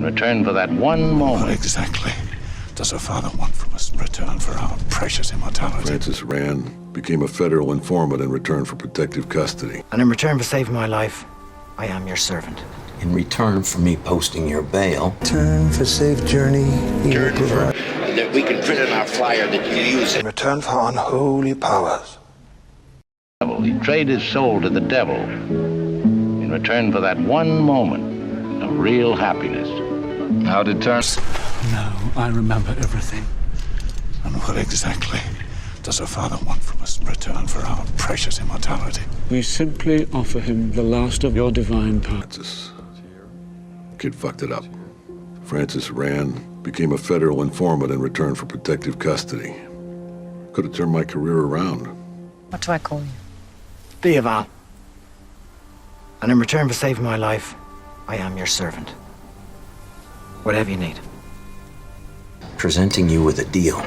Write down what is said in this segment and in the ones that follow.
in return for that one moment. What exactly does a father want from us in return for our precious immortality? Francis Rand became a federal informant in return for protective custody. And in return for saving my life, I am your servant. In return for me posting your bail. Return for safe journey. Return for that we can print on our flyer that you use it. In return for unholy powers. He traded his soul to the devil in return for that one moment of real happiness. How did Terence? No, I remember everything. And what exactly does a father want from us in return for our precious immortality? We simply offer him the last of your divine power. Francis. Kid fucked it up. Francis Rand became a federal informant in return for protective custody. Could have turned my career around. What do I call you? Val. And in return for saving my life, I am your servant. Whatever you need. Presenting you with a deal.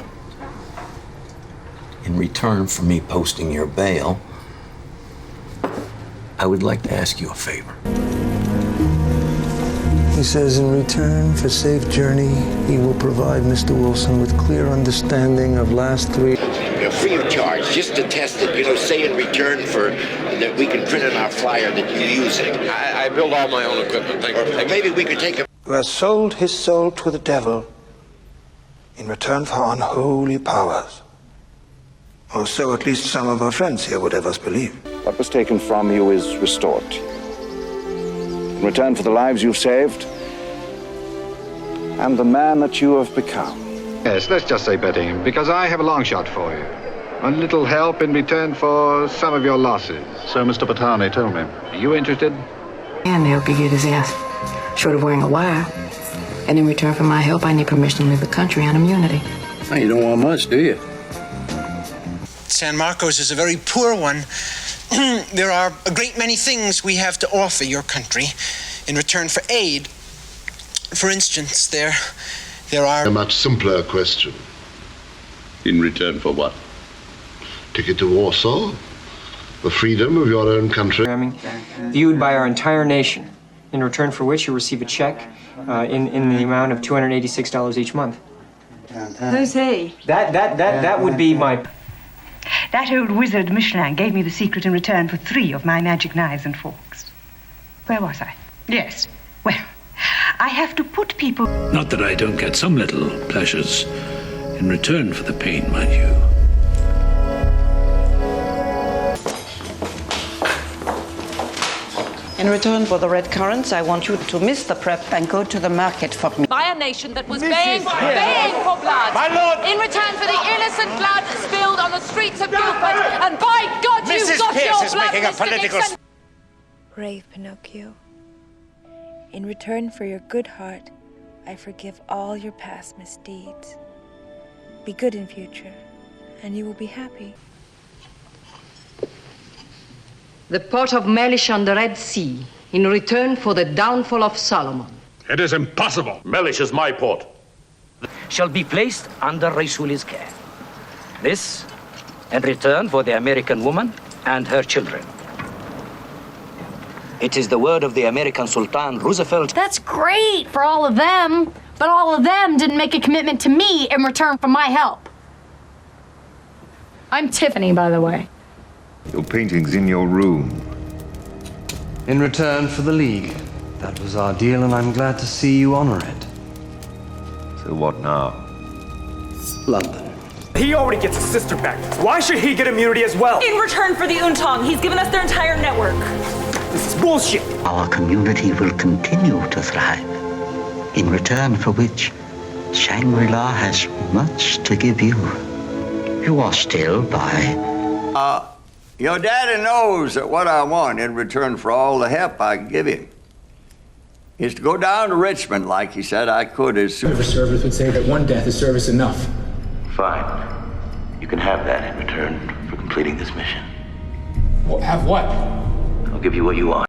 In return for me posting your bail, I would like to ask you a favor. He says in return for safe journey, he will provide Mr. Wilson with clear understanding of last three. Free of charge, just to test it, say in return for that we can print on our flyer that you use it. I build all my own equipment. Thank you. Or maybe we could take a... Who has sold his soul to the devil in return for unholy powers. Or so at least some of our friends here would have us believe. What was taken from you is restored. In return for the lives you've saved and the man that you have become. Yes, let's just say betting, because I have a long shot for you. A little help in return for some of your losses. So Mr. Patani told me. Are you interested? And they'll get his ass, short of wearing a wire. And in return for my help, I need permission to leave the country on immunity. Well, you don't want much, do you? San Marcos is a very poor one. There are a great many things we have to offer your country in return for aid. For instance, there are... A much simpler question. In return for what? Ticket to Warsaw? The freedom of your own country? Viewed by our entire nation, in return for which you receive a check in the amount of $286 each month. Who's he? That would be my... That old wizard Michelin gave me the secret in return for 3 of my magic knives and forks. Where was I? Yes. Well, I have to put people... Not that I don't get some little pleasures in return for the pain, mind you. In return for the red currants, I want you to miss the prep and go to the market for me. By a nation that was baying for blood. My lord! In return for the innocent blood spilled on the streets of Guildford. And by God, you Mrs. got Pierce your is blood, making a Mr. political... Nixon. Brave Pinocchio, in return for your good heart, I forgive all your past misdeeds. Be good in future, and you will be happy. The port of Melish on the Red Sea, in return for the downfall of Solomon. It is impossible. Melish is my port. Shall be placed under Raisuli's care. This, in return for the American woman and her children. It is the word of the American Sultan Roosevelt. That's great for all of them, but all of them didn't make a commitment to me in return for my help. I'm Tiffany, by the way. Your painting's in your room. In return for the League. That was our deal, and I'm glad to see you honor it. So what now? London. He already gets his sister back. Why should he get immunity as well? In return for the Untong, he's given us their entire network. This is bullshit. Our community will continue to thrive, in return for which Shangri-La has much to give you. You are still by... Your daddy knows that what I want in return for all the help I can give him is to go down to Richmond like he said I could as soon as... Service would say that one death is service enough. Fine. You can have that in return for completing this mission. Have what? I'll give you what you want.